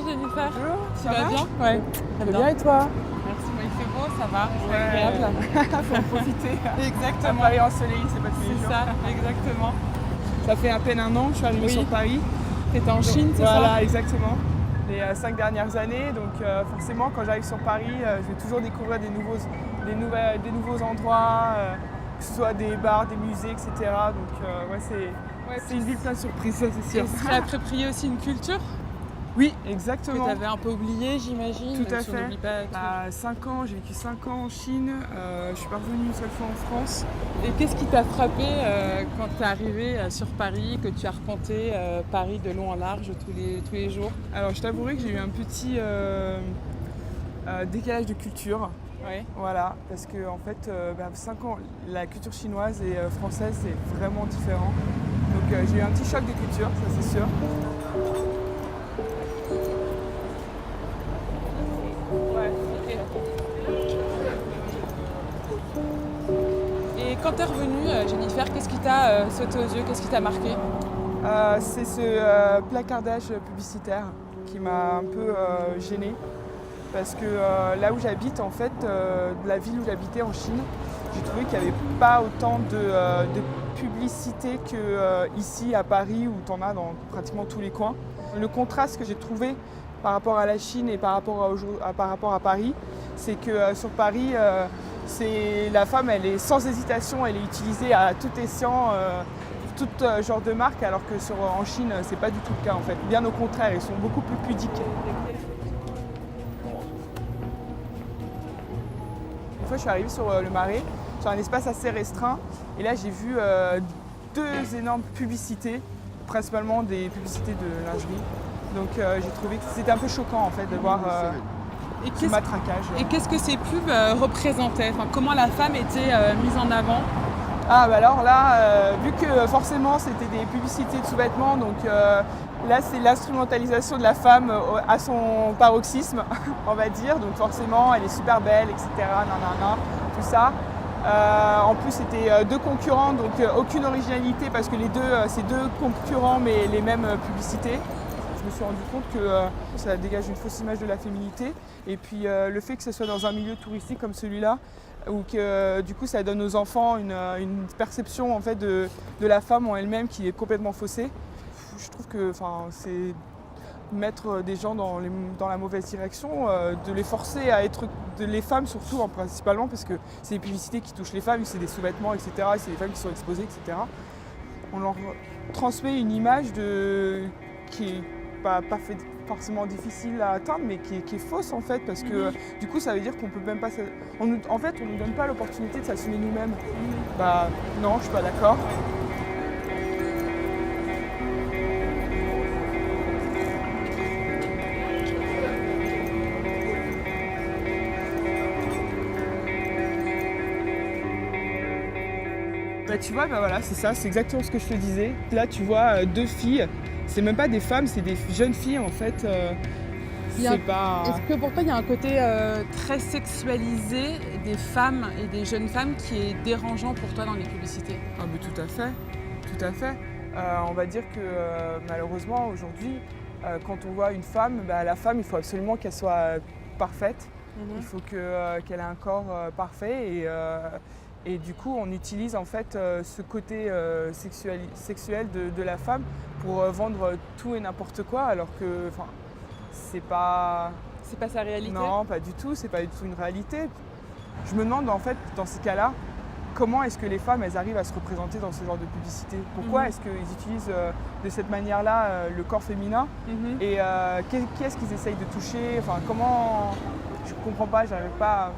Jennifer. Bonjour, Tu ça vas va bien? Ouais, très Bien et toi? Merci, il fait beau, ça va, c'est Ouais. agréable. Faut en profiter. À Exactement, Paris ensoleillé, c'est pas tous les c'est jours. ça, exactement. Ça fait à peine un an que je suis arrivée Oui. sur Paris. T'étais en Donc, Chine, c'est voilà, ça? exactement. Les 5 dernières années. Donc forcément, quand j'arrive sur Paris, je vais toujours découvrir des nouveaux endroits, que ce soit des bars, des musées, etc. Donc c'est une ville pleine de surprises, ça c'est sûr. Et se réapproprier aussi une culture Oui, que exactement. tu avais un peu oubliée, j'imagine. Tout à même si on fait. n'oublie pas tout. 5 ans, j'ai vécu 5 ans en Chine. Je suis pas revenue une seule fois en France. Et qu'est-ce qui t'a frappé quand tu es arrivé sur Paris, que tu as arpenté Paris de long en large tous les jours? Alors je t'avouerai que j'ai eu un petit décalage de culture. Ouais. Voilà, parce que en fait, 5 ans, la culture chinoise et française, c'est vraiment différent. Donc j'ai eu un petit choc de culture, ça c'est sûr. Ouais, ok. Et quand tu es revenue, Jennifer, qu'est-ce qui t'a sauté aux yeux? Qu'est-ce qui t'a marqué? C'est ce placardage publicitaire qui m'a un peu gênée. Parce que là où j'habite, en fait, la ville où j'habitais en Chine, j'ai trouvé qu'il n'y avait pas autant de publicité qu'ici à Paris où tu en as dans pratiquement tous les coins. Le contraste que j'ai trouvé par rapport à la Chine et par rapport à Paris, c'est que sur Paris, la femme, elle est sans hésitation, elle est utilisée à tout escient, pour tout genre de marque, alors que en Chine, c'est pas du tout le cas en fait. Bien au contraire, ils sont beaucoup plus pudiques. Une fois, je suis arrivée sur le Marais, sur un espace assez restreint, et là, j'ai vu 2 énormes publicités, principalement des publicités de lingerie. Donc, j'ai trouvé que c'était un peu choquant en fait de voir ce matraquage. Et qu'est-ce que ces pubs représentaient? Enfin, comment la femme était mise en avant? Ah bah alors là, vu que forcément c'était des publicités de sous-vêtements, donc là c'est l'instrumentalisation de la femme à son paroxysme, on va dire. Donc forcément elle est super belle, etc. Nanana, tout ça. En plus c'était 2 concurrents, donc aucune originalité parce que c'est 2 concurrents mais les mêmes publicités. Je me suis rendu compte que ça dégage une fausse image de la féminité. Et puis le fait que ce soit dans un milieu touristique comme celui-là, ou que du coup ça donne aux enfants une perception en fait de la femme en elle-même qui est complètement faussée. Je trouve que c'est mettre des gens dans la mauvaise direction, de les forcer à être, les femmes surtout principalement, parce que c'est des publicités qui touchent les femmes, c'est des sous-vêtements, etc. Et c'est des femmes qui sont exposées, etc. On leur transmet une image qui est pas forcément difficile à atteindre, mais qui est fausse en fait, parce que du coup ça veut dire qu'on peut même pas... on nous donne pas l'opportunité de s'assumer nous-mêmes. Bah non, je suis pas d'accord. Bah tu vois, voilà, c'est ça, c'est exactement ce que je te disais. Là tu vois 2 filles, c'est même pas des femmes, c'est des jeunes filles en fait. Est-ce que pour toi il y a un côté très sexualisé des femmes et des jeunes femmes qui est dérangeant pour toi dans les publicités? Ah mais tout à fait, tout à fait. On va dire que malheureusement aujourd'hui, quand on voit une femme, la femme il faut absolument qu'elle soit parfaite. Il faut qu'elle ait un corps parfait et du coup on utilise en fait ce côté sexuel de la femme pour vendre tout et n'importe quoi, alors que c'est pas... C'est pas sa réalité? Non, pas du tout, c'est pas du tout une réalité. Je me demande en fait dans ces cas-là, comment est-ce que les femmes elles arrivent à se représenter dans ce genre de publicité? Pourquoi est-ce qu'ils utilisent de cette manière-là le corps féminin? Et qui est-ce qu'ils essayent de toucher? Enfin, comment... Je comprends pas, j'arrive pas à...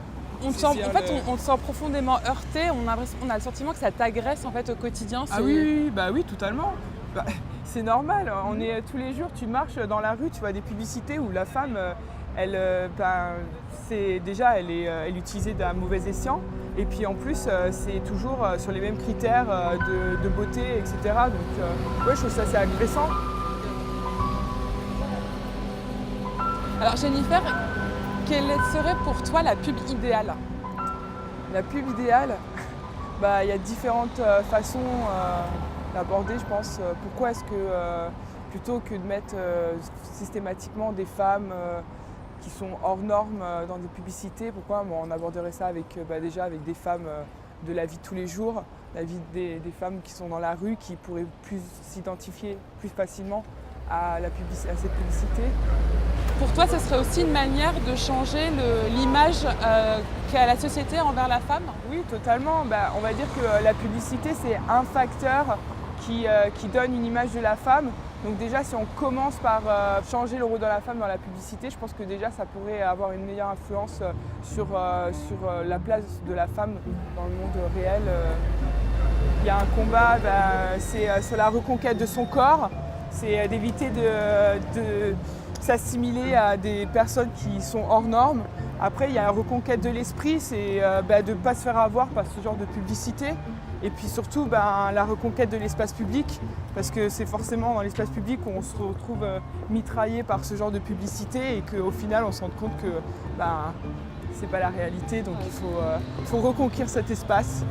On te sent profondément heurté, on a le sentiment que ça t'agresse en fait au quotidien. Ah oui, totalement. C'est normal, on est tous les jours, tu marches dans la rue, tu vois des publicités où la femme, elle est utilisée d'un mauvais escient. Et puis en plus, c'est toujours sur les mêmes critères de beauté, etc. Donc ouais, je trouve ça assez agressant. Alors Jennifer, quelle serait pour toi la pub idéale? La pub idéale, il y a différentes façons d'aborder, je pense. Pourquoi est-ce que plutôt que de mettre systématiquement des femmes qui sont hors normes dans des publicités. Pourquoi on aborderait ça avec, déjà avec des femmes de la vie de tous les jours, la vie des femmes qui sont dans la rue, qui pourraient plus s'identifier plus facilement à cette publicité. Pour toi, ce serait aussi une manière de changer l'image qu'a la société envers la femme? Oui, totalement. On va dire que la publicité, c'est un facteur qui donne une image de la femme. Donc déjà, si on commence par changer le rôle de la femme dans la publicité, je pense que déjà, ça pourrait avoir une meilleure influence sur la place de la femme dans le monde réel. Il y a un combat, c'est sur la reconquête de son corps, c'est d'éviter de s'assimiler à des personnes qui sont hors normes. Après, il y a la reconquête de l'esprit, c'est de ne pas se faire avoir par ce genre de publicité. Et puis surtout, la reconquête de l'espace public, parce que c'est forcément dans l'espace public où on se retrouve mitraillé par ce genre de publicité et qu'au final, on se rend compte que c'est pas la réalité. Donc il faut reconquérir cet espace.